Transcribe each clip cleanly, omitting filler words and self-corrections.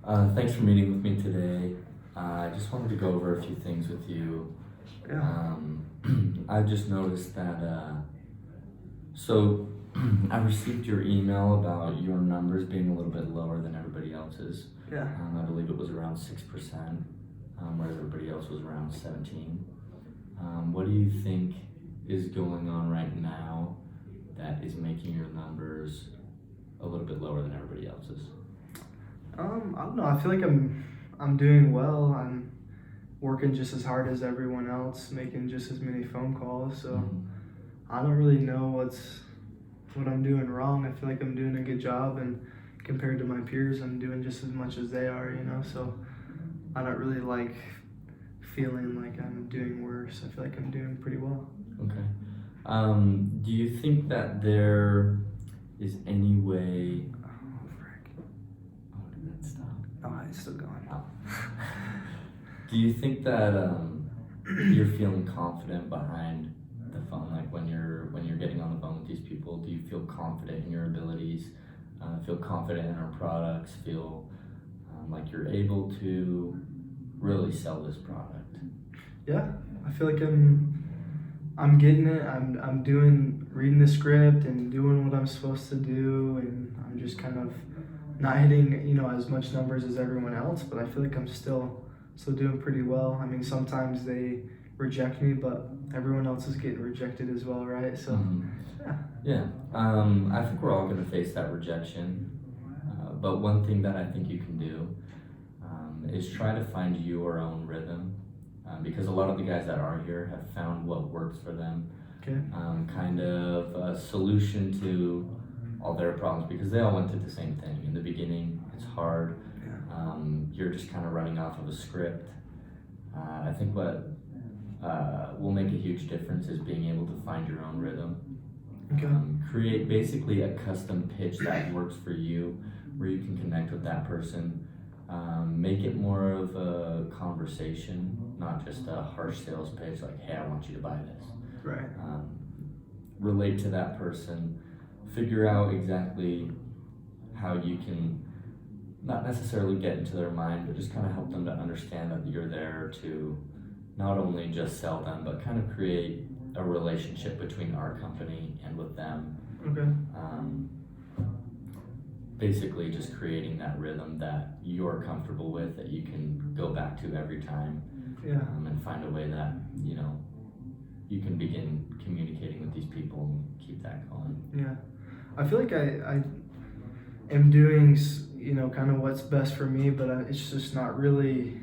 Thanks for meeting with me today. I just wanted to go over a few things with you. Yeah. I just noticed that, so I received your email about your numbers being a little bit lower than everybody else's. Yeah. I believe it was around 6%, whereas everybody else was around 17. What do you think is going on right now that is making your numbers a little bit lower than everybody else's? I don't know. I feel like I'm doing well. I'm working just as hard as everyone else, making just as many phone calls. So Mhm. I don't really know what I'm doing wrong. I feel like I'm doing a good job, and compared to my peers, I'm doing just as much as they are. So I don't really like feeling like I'm doing worse. I feel like I'm doing pretty well. Okay. Do you think that there is any way? Oh, frick. Oh, did that stop? Oh, it's still going. Oh. Do you think that you're feeling confident behind the phone, like when you're getting on the phone with these people? Do you feel confident in your abilities? Feel confident in our products? Feel like you're able to really sell this product? Yeah, I feel like I'm getting it. I'm doing reading the script and doing what I'm supposed to do, and I'm just kind of not hitting as much numbers as everyone else, but I feel like I'm still doing pretty well. I mean, sometimes they reject me, but everyone else is getting rejected as well, right? So Mhm. yeah. Yeah, I think we're all going to face that rejection. But one thing that I think you can do is try to find your own rhythm. Because a lot of the guys that are here have found what works for them, Okay. kind of a solution to all their problems, because they all went through the same thing. In the beginning, it's hard. Yeah. You're just kind of running off of a script. I think what will make a huge difference is being able to find your own rhythm. Okay. Create basically a custom pitch that works for you, where you can connect with that person. Make it more of a conversation, not just a harsh sales pitch like, hey, I want you to buy this. Right. Relate to that person, figure out exactly how you can not necessarily get into their mind, but just kind of help them to understand that you're there to not only just sell them, but kind of create a relationship between our company and with them. Okay. Basically just creating that rhythm that you're comfortable with, that you can go back to every time, Yeah. and find a way that you can begin communicating with these people and keep that going. Yeah. I feel like I am doing kind of what's best for me, but it's just not really.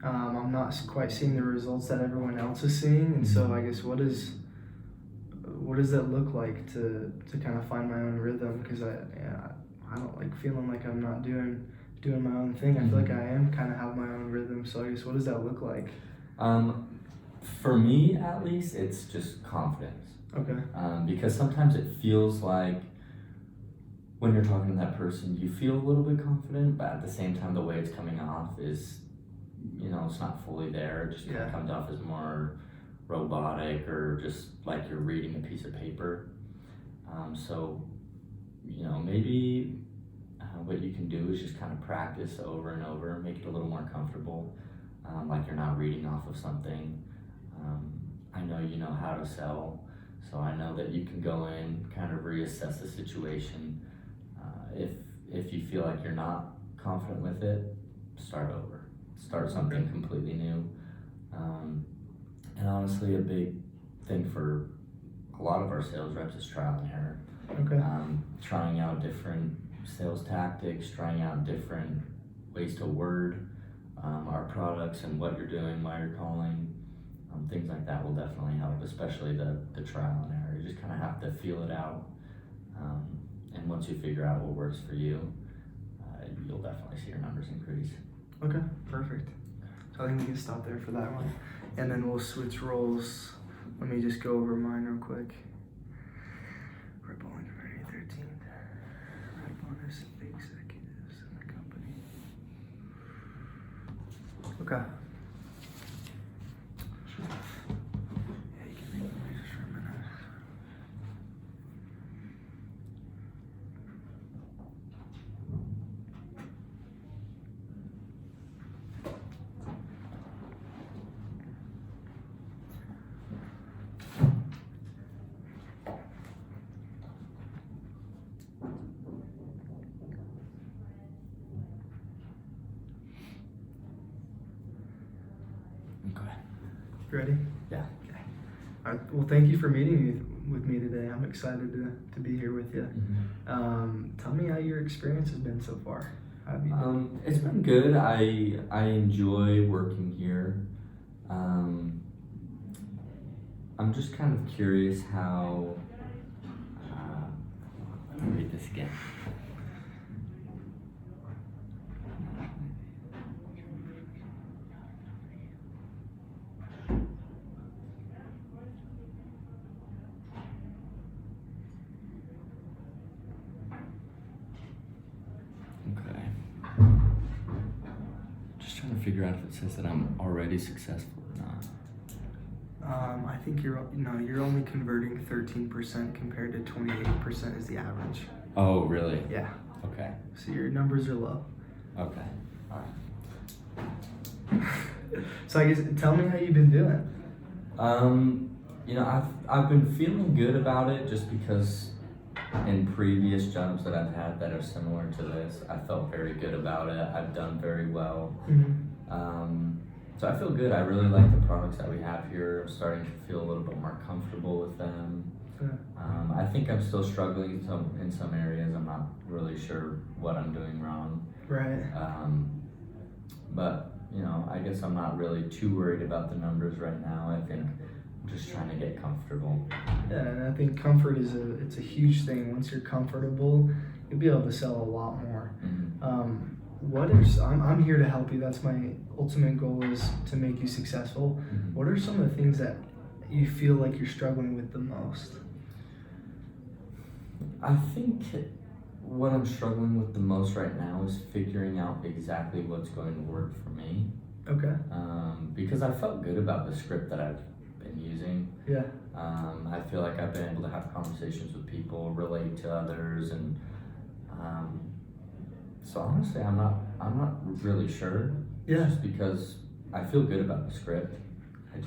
I'm not quite seeing the results that everyone else is seeing, and so I guess what does that look like to kind of find my own rhythm? Because I don't like feeling like I'm not doing my own thing. I feel like I am kind of have my own rhythm. So I guess what does that look like? For me, at least, it's just confidence. Okay. Because sometimes it feels like when you're talking to that person, you feel a little bit confident, but at the same time, the way it's coming off is, it's not fully there. It just kind of comes off as more robotic, or just like you're reading a piece of paper. So, maybe what you can do is just kind of practice over and over, make it a little more comfortable, like you're not reading off of something. I know you know how to sell, so I know that you can go in, kind of reassess the situation. If you feel like you're not confident with it, start over. Start something completely new. And honestly, a big thing for a lot of our sales reps is trial and error. Okay. Trying out different sales tactics, trying out different ways to word our products and what you're doing, why you're calling. Things like that will definitely help, especially the trial and error. You just kind of have to feel it out. And once you figure out what works for you, you'll definitely see your numbers increase. Okay, perfect. So I think we can stop there for that one. And then we'll switch roles. Let me just go over mine real quick. Rip on Friday 13th. Rip bonus executives in the company. Okay. Yeah, you can make noises for a minute. Ready? Yeah. Okay. All right. Well, thank you for meeting with me today. I'm excited to be here with you. Tell me how your experience has been so far. How have you been? It's been good. I enjoy working here. I'm just kind of curious how. Let me read this again. Okay. Just trying to figure out if it says that I'm already successful or not. I think you're only converting 13% compared to 28% is the average. Oh, really? Yeah. Okay. So your numbers are low. Okay. All right. So I guess tell me how you've been doing. I've been feeling good about it just because in previous jobs that I've had that are similar to this, I felt very good about it. I've done very well. So I feel good. I really like the products that we have here. I'm starting to feel a little bit more comfortable with them. I think I'm still struggling in some areas. I'm not really sure what I'm doing wrong. Right. But I guess I'm not really too worried about the numbers right now. I think I'm just trying to get comfortable. Yeah, and I think comfort it's a huge thing. Once you're comfortable, you'll be able to sell a lot more. I'm here to help you. That's my ultimate goal, is to make you successful. What are some of the things that you feel like you're struggling with the most? I think what I'm struggling with the most right now is figuring out exactly what's going to work for me. Okay. Because I felt good about the script that I've been using. Yeah. I feel like I've been able to have conversations with people, relate to others, and so honestly, I'm not really sure. Yeah. Just because I feel good about the script. I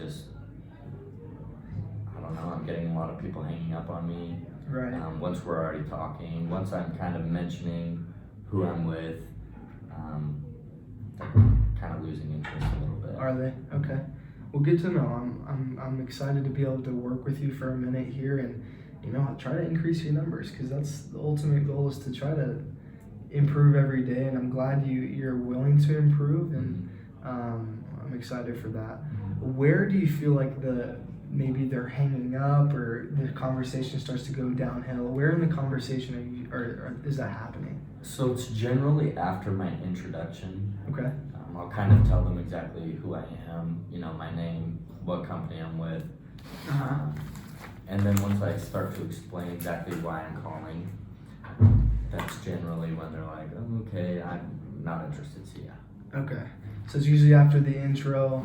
don't know. I'm getting a lot of people hanging up on me. Right. Once we're already talking, once I'm kind of mentioning who I'm with, they're kind of losing interest a little bit. Are they? Okay. Well, good to know. I'm excited to be able to work with you for a minute here, and try to increase your numbers, because that's the ultimate goal, is to try to improve every day. And I'm glad you're willing to improve, and I'm excited for that. Where do you feel like maybe they're hanging up, or the conversation starts to go downhill? Where in the conversation is that happening? So it's generally after my introduction. Okay. I'll kind of tell them exactly who I am, my name, what company I'm with. And then once I start to explain exactly why I'm calling, that's generally when they're like, oh, okay, I'm not interested, see ya. Okay. So it's usually after the intro,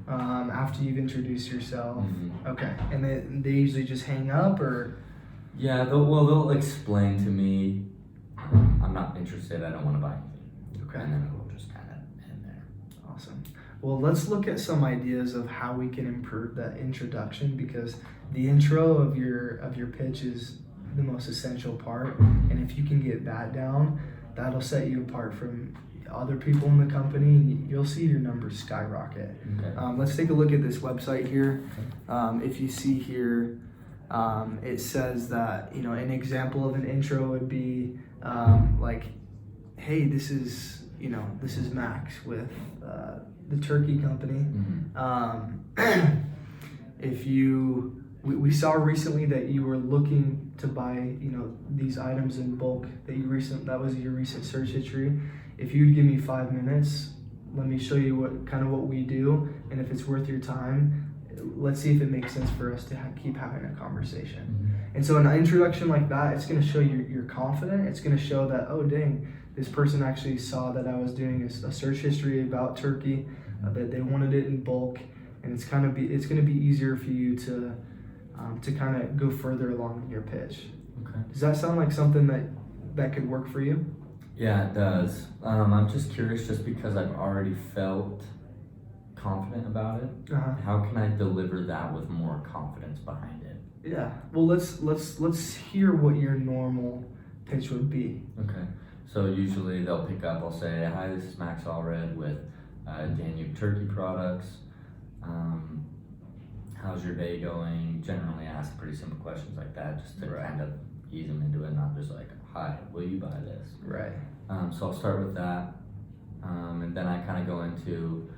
after you've introduced yourself. Okay. And they usually just hang up, or? Yeah, they'll explain to me, I'm not interested, I don't want to buy anything. Okay. And then it will just kind of end there. Awesome. Well, let's look at some ideas of how we can improve that introduction, because the intro of your pitch is the most essential part. And if you can get that down, that'll set you apart from other people in the company, and you'll see your numbers skyrocket. Okay. Let's take a look at this website here. If you see here, it says that an example of an intro would be like, hey, this is Max with the turkey company. We saw recently that you were looking to buy these items in bulk, that was your recent search history. If you'd give me 5 minutes, let me show you what we do, and if it's worth your time, let's see if it makes sense for us to keep having a conversation. And so an introduction like that, it's going to show you're confident. It's going to show that, oh dang, this person actually saw that I was doing a search history about turkey, that they wanted it in bulk, and it's going to be easier for you to kind of go further along in your pitch. Okay. Does that sound like something that could work for you? Yeah, it does. I'm just curious, just because I've already felt confident about it. How can I deliver that with more confidence behind it? Yeah. Well, let's hear what your normal pitch would be. Okay. So usually they'll pick up. I'll say, "Hi, this is Max Allred with Danube Turkey Products. how's your day going? Generally ask pretty simple questions like that just to Right. kind of ease them into it, not just like, hi, will you buy this? Right. So I'll start with that, and then I kind of go into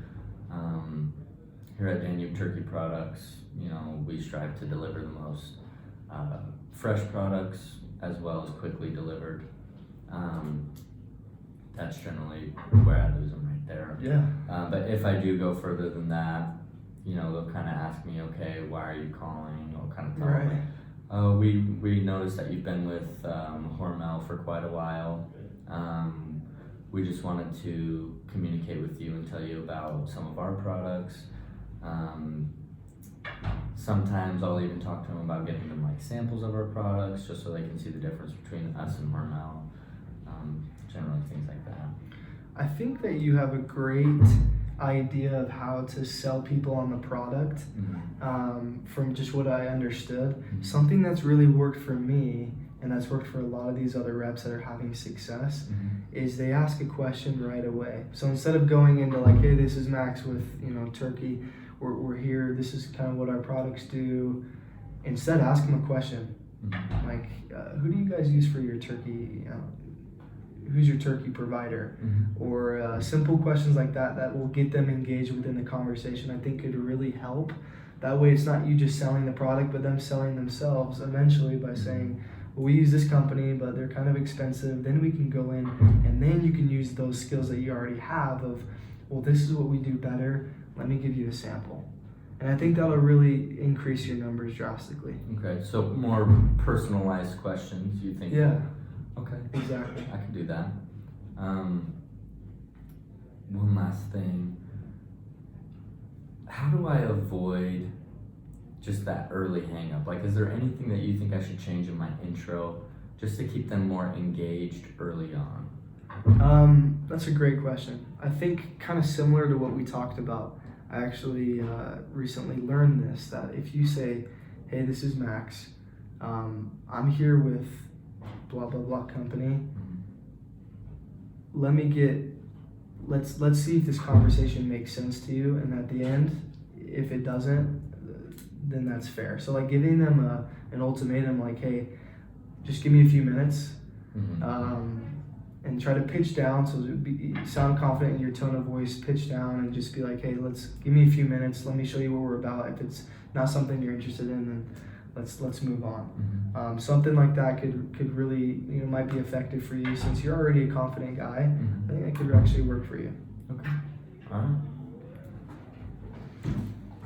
here at Danube Turkey Products. You know, we strive to deliver the most fresh products as well as quickly delivered. That's generally where I lose them right there. Yeah. But if I do go further than that, you know, they'll kind of ask me, okay, why are you calling? I'll kind of tell them, Right. oh, we noticed that you've been with Hormel for quite a while. We just wanted to communicate with you and tell you about some of our products. Sometimes I'll even talk to them about getting them like samples of our products just so they can see the difference between us and Hormel. Generally things like that. I think that you have a great idea of how to sell people on the product. From just what I understood. Something that's really worked for me, and that's worked for a lot of these other reps that are having success, is they ask a question right away. So instead of going into like, hey, this is Max with, you know, turkey, we're here, this is kind of what our products do, instead ask them a question. Like, who do you guys use for your turkey? Who's your turkey provider? Or simple questions like that will get them engaged within the conversation. I think could really help. That way it's not you just selling the product, but them selling themselves eventually by saying, well, we use this company, but they're kind of expensive. Then we can go in and then you can use those skills that you already have of, well, this is what we do better. Let me give you a sample. And I think that'll really increase your numbers drastically. Okay, so more personalized questions, you think? Yeah. Okay. Exactly. I can do that. One last thing. How do I avoid just that early hang up? Like, is there anything that you think I should change in my intro just to keep them more engaged early on? That's a great question. I think kind of similar to what we talked about. I actually recently learned this, that if you say, hey, this is Max, I'm here with blah, blah, blah company. Let's see if this conversation makes sense to you. And at the end, if it doesn't, then that's fair. So like giving them an ultimatum, like, hey, just give me a few minutes. And try to pitch down, so sound confident in your tone of voice, pitch down and just be like, hey, give me a few minutes, let me show you what we're about. If it's not something you're interested in, then let's move on. Something like that could really, might be effective for you since you're already a confident guy. I think that could actually work for you. Okay. All right.